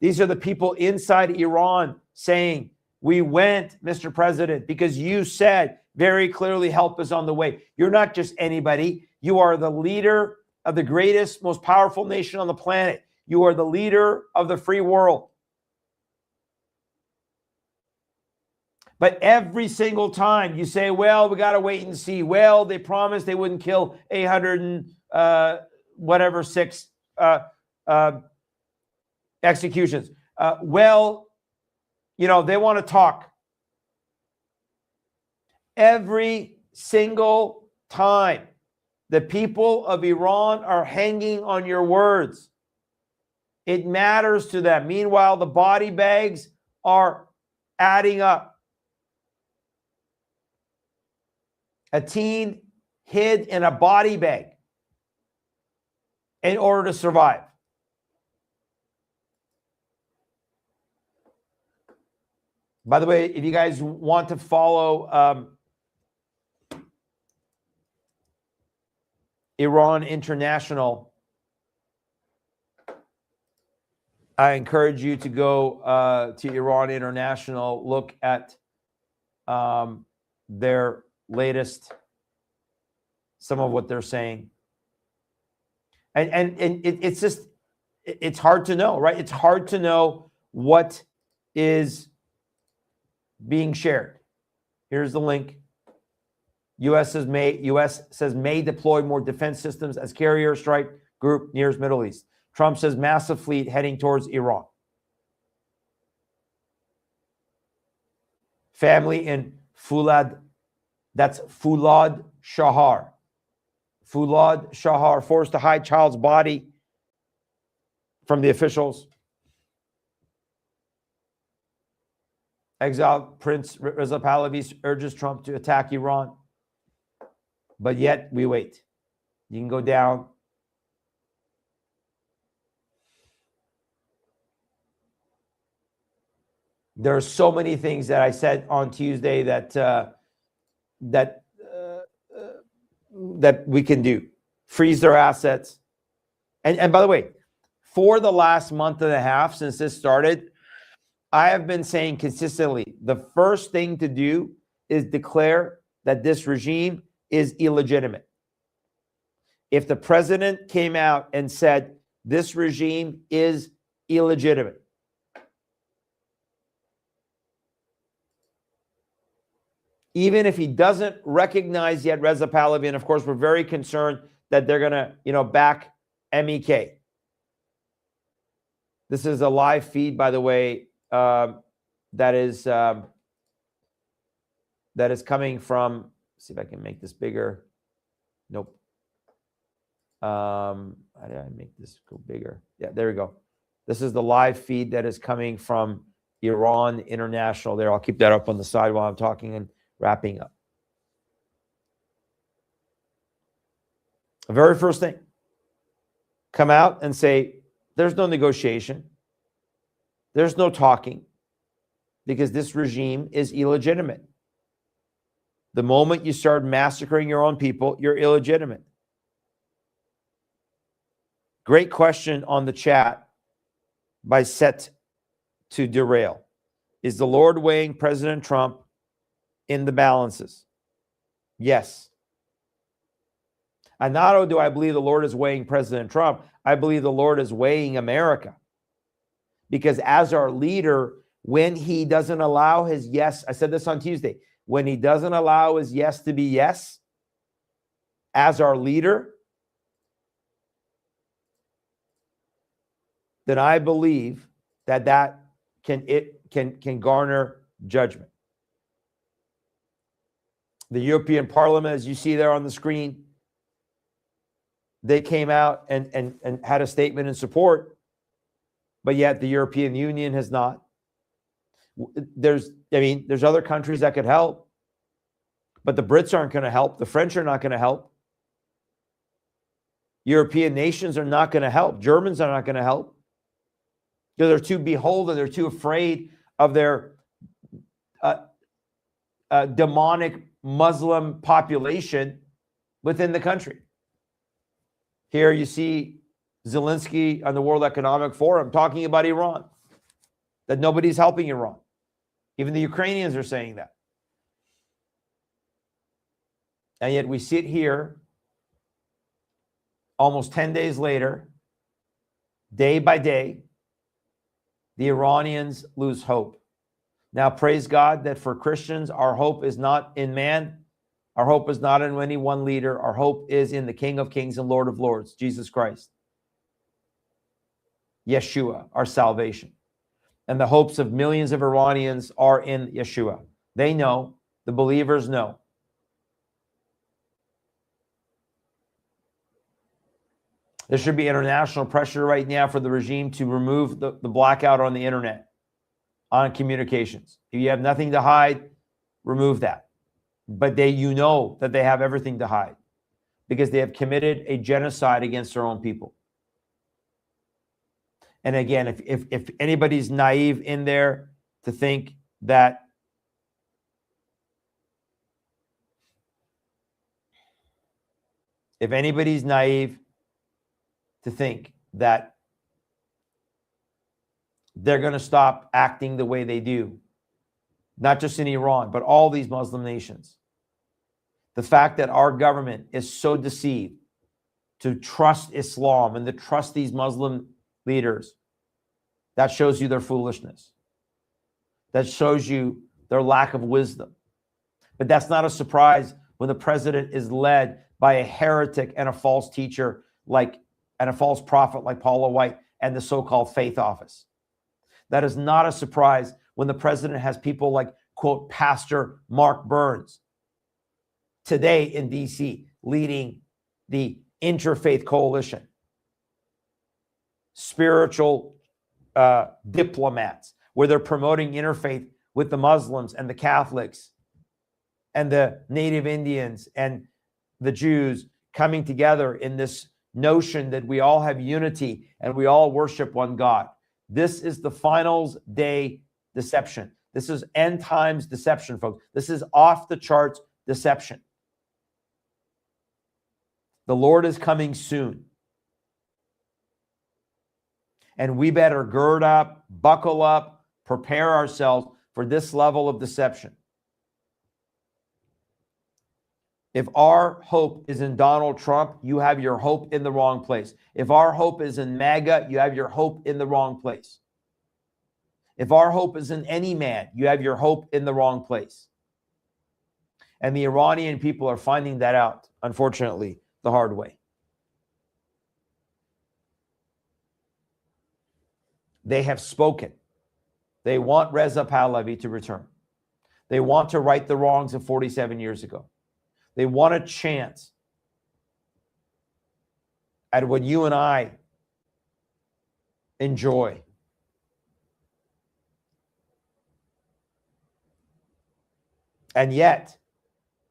These are the people inside Iran saying, we went, Mr. President, because you said very clearly help is on the way. You're not just anybody. You are the leader of the greatest, most powerful nation on the planet. You are the leader of the free world. But every single time you say, well, we got to wait and see. Well, they promised they wouldn't kill 6 executions. Well, you know, they want to talk. Every single time the people of Iran are hanging on your words. It matters to them. Meanwhile, the body bags are adding up. A teen hid in a body bag in order to survive. By the way, if you guys want to follow Iran International, I encourage you to go to Iran International, look at their latest, some of what they're saying. And it's just, it's hard to know, right? It's hard to know what is being shared. Here's the link. U.S. says may deploy more defense systems as carrier strike group nears Middle East. Trump says massive fleet heading towards Iran. Family in Fulad, that's Fulad Shahar. Fulad Shahar forced to hide child's body from the officials. Exiled Prince Reza Pahlavi urges Trump to attack Iran. But yet we wait. You can go down. There are so many things that I said on Tuesday that we can do. Freeze their assets. And by the way, for the last month and a half since this started, I have been saying consistently, the first thing to do is declare that this regime is illegitimate. If the president came out and said this regime is illegitimate, even if he doesn't recognize yet Reza Pahlavi, and of course we're very concerned that they're going to, back MEK. This is a live feed, by the way, that is coming from. See if I can make this bigger. Nope. How did I make this go bigger? Yeah, there we go. This is the live feed that is coming from Iran International. There, I'll keep that up on the side while I'm talking and wrapping up. The very first thing, come out and say, there's no negotiation. There's no talking because this regime is illegitimate. The moment you start massacring your own people, you're illegitimate. Great question on the chat by Set to Derail. Is the Lord weighing President Trump in the balances? Yes. And not only do I believe the Lord is weighing President Trump, I believe the Lord is weighing America. Because as our leader, when he doesn't allow his yes, I said this on Tuesday, when he doesn't allow his yes to be yes, as our leader, then I believe that can garner judgment. The European Parliament, as you see there on the screen, they came out and had a statement in support, but yet the European Union has not. There's other countries that could help, but the Brits aren't going to help. The French are not going to help. European nations are not going to help. Germans are not going to help. Because they're too beholden. They're too afraid of their demonic Muslim population within the country. Here you see Zelensky on the World Economic Forum talking about Iran, that nobody's helping Iran. Even the Ukrainians are saying that. And yet we sit here almost 10 days later, day by day, the Iranians lose hope. Now, praise God that for Christians, our hope is not in man. Our hope is not in any one leader. Our hope is in the King of Kings and Lord of Lords, Jesus Christ. Yeshua, our salvation. And the hopes of millions of Iranians are in Yeshua. They know, the believers know. There should be international pressure right now for the regime to remove the blackout on the internet, on communications. If you have nothing to hide, remove that. But you know that they have everything to hide because they have committed a genocide against their own people. And again, if anybody's naive in there to think that they're going to stop acting the way they do, not just in Iran, but all these Muslim nations. The fact that our government is so deceived to trust Islam and to trust these Muslim leaders, that shows you their foolishness. That shows you their lack of wisdom. But that's not a surprise when the president is led by a heretic and a false teacher and a false prophet like Paula White and the so-called faith office. That is not a surprise when the president has people like, quote, Pastor Mark Burns today in DC leading the Interfaith Coalition. Spiritual diplomats, where they're promoting interfaith with the Muslims and the Catholics and the Native Indians and the Jews coming together in this notion that we all have unity and we all worship one God. This is the finals day deception. This is end times deception, folks. This is off the charts deception. The Lord is coming soon. And we better gird up, buckle up, prepare ourselves for this level of deception. If our hope is in Donald Trump, you have your hope in the wrong place. If our hope is in MAGA, you have your hope in the wrong place. If our hope is in any man, you have your hope in the wrong place. And the Iranian people are finding that out, unfortunately, the hard way. They have spoken. They want Reza Pahlavi to return. They want to right the wrongs of 47 years ago. They want a chance at what you and I enjoy. And yet,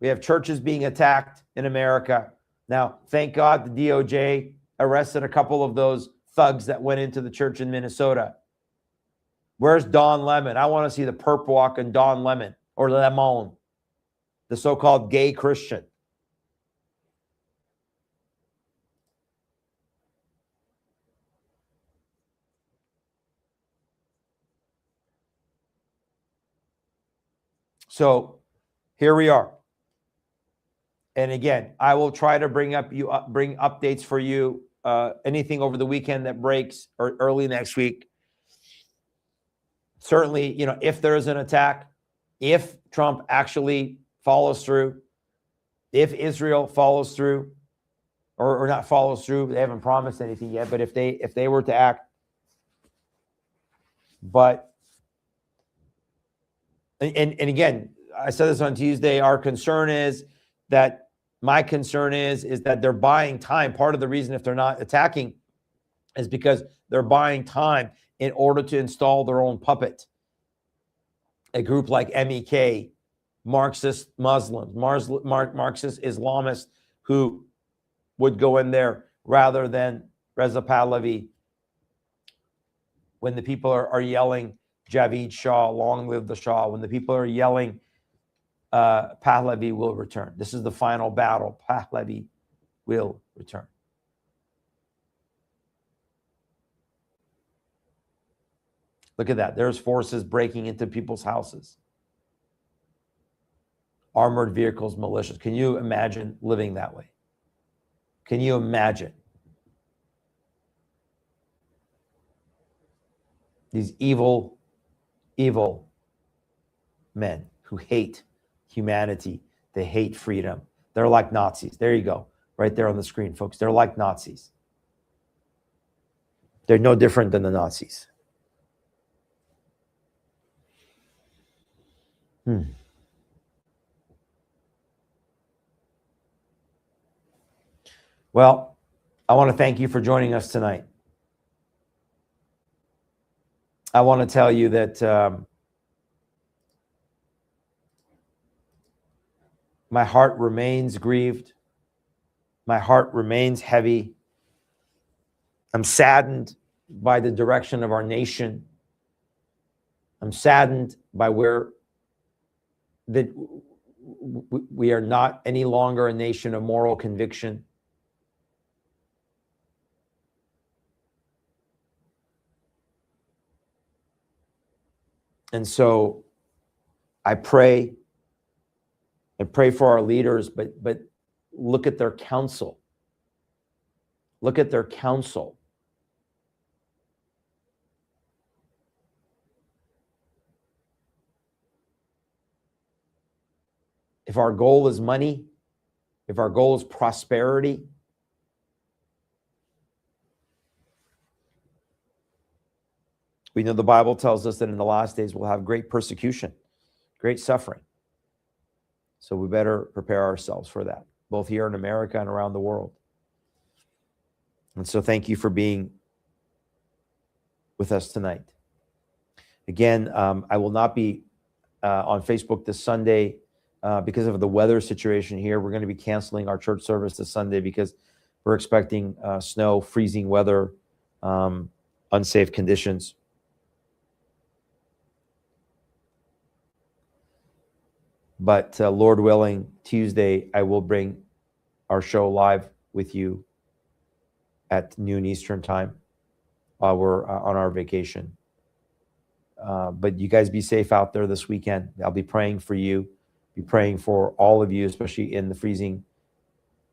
we have churches being attacked in America. Now, thank God the DOJ arrested a couple of those thugs that went into the church in Minnesota. Where's Don Lemon? I want to see the perp walk and Don Lemon or Lemon, the so-called gay Christian. So here we are. And again, I will try to bring updates for you. Anything over the weekend that breaks or early next week. Certainly, if there is an attack, if Trump actually follows through, if Israel follows through, or not follows through, they haven't promised anything yet, but if they were to act, and again, I said this on Tuesday, my concern is that they're buying time. Part of the reason if they're not attacking is because they're buying time in order to install their own puppet. A group like MEK, Marxist Muslims, Marxist Islamists who would go in there rather than Reza Pahlavi when the people are yelling, Javid Shah, long live the Shah. When the people are yelling, Pahlavi will return. This is the final battle. Pahlavi will return. Look at that. There's forces breaking into people's houses. Armored vehicles, militias. Can you imagine living that way? Can you imagine? These evil men who hate humanity. They hate freedom. They're like Nazis. There you go. Right there on the screen, folks. They're like Nazis. They're no different than the Nazis. Well, I want to thank you for joining us tonight. I want to tell you that my heart remains grieved. My heart remains heavy. I'm saddened by the direction of our nation. I'm saddened by where that we are not any longer a nation of moral conviction. And so I pray for our leaders, but look at their counsel. Look at their counsel. If our goal is money, if our goal is prosperity, we know the Bible tells us that in the last days we'll have great persecution, great suffering. So we better prepare ourselves for that, both here in America and around the world. And so thank you for being with us tonight. Again, I will not be on Facebook this Sunday because of the weather situation here. We're going to be canceling our church service this Sunday because we're expecting snow, freezing weather, unsafe conditions. But Lord willing, Tuesday, I will bring our show live with you at noon Eastern time while we're on our vacation. But you guys be safe out there this weekend. I'll be praying for you, be praying for all of you, especially in the freezing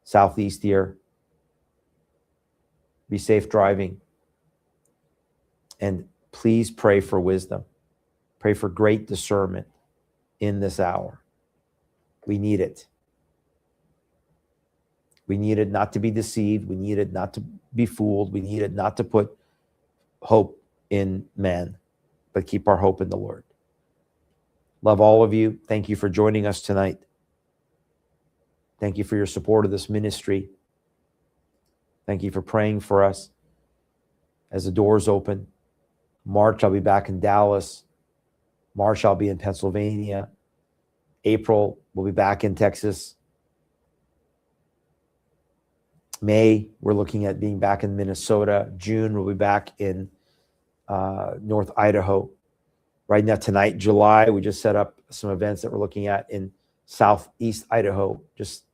southeast here. Be safe driving. And please pray for wisdom. Pray for great discernment in this hour. We need it. We need it not to be deceived. We need it not to be fooled. We need it not to put hope in man, but keep our hope in the Lord. Love all of you. Thank you for joining us tonight. Thank you for your support of this ministry. Thank you for praying for us as the doors open. March, I'll be back in Dallas. March, I'll be in Pennsylvania. April, we'll be back in Texas. May, we're looking at being back in Minnesota. June, we'll be back in North Idaho. Right now, tonight, July, we just set up some events that we're looking at in Southeast Idaho, just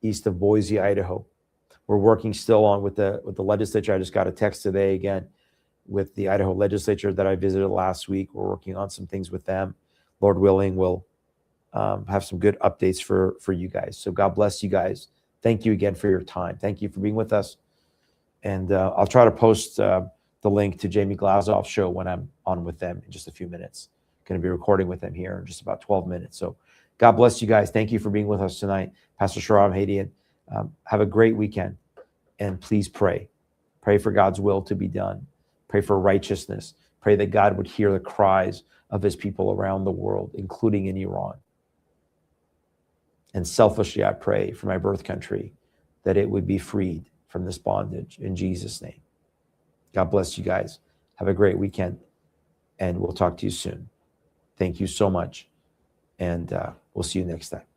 east of Boise, Idaho. We're working still on with the legislature. I just got a text today again with the Idaho legislature that I visited last week. We're working on some things with them. Lord willing, we'll have some good updates for you guys. So God bless you guys. Thank you again for your time. Thank you for being with us. And I'll try to post the link to Jamie Glazoff's show when I'm on with them in just a few minutes. Going to be recording with them here in just about 12 minutes. So God bless you guys. Thank you for being with us tonight. Pastor Sharam Hadian, have a great weekend. And please pray. Pray for God's will to be done. Pray for righteousness. Pray that God would hear the cries of his people around the world, including in Iran. And selfishly, I pray for my birth country that it would be freed from this bondage in Jesus' name. God bless you guys. Have a great weekend, and we'll talk to you soon. Thank you so much, and we'll see you next time.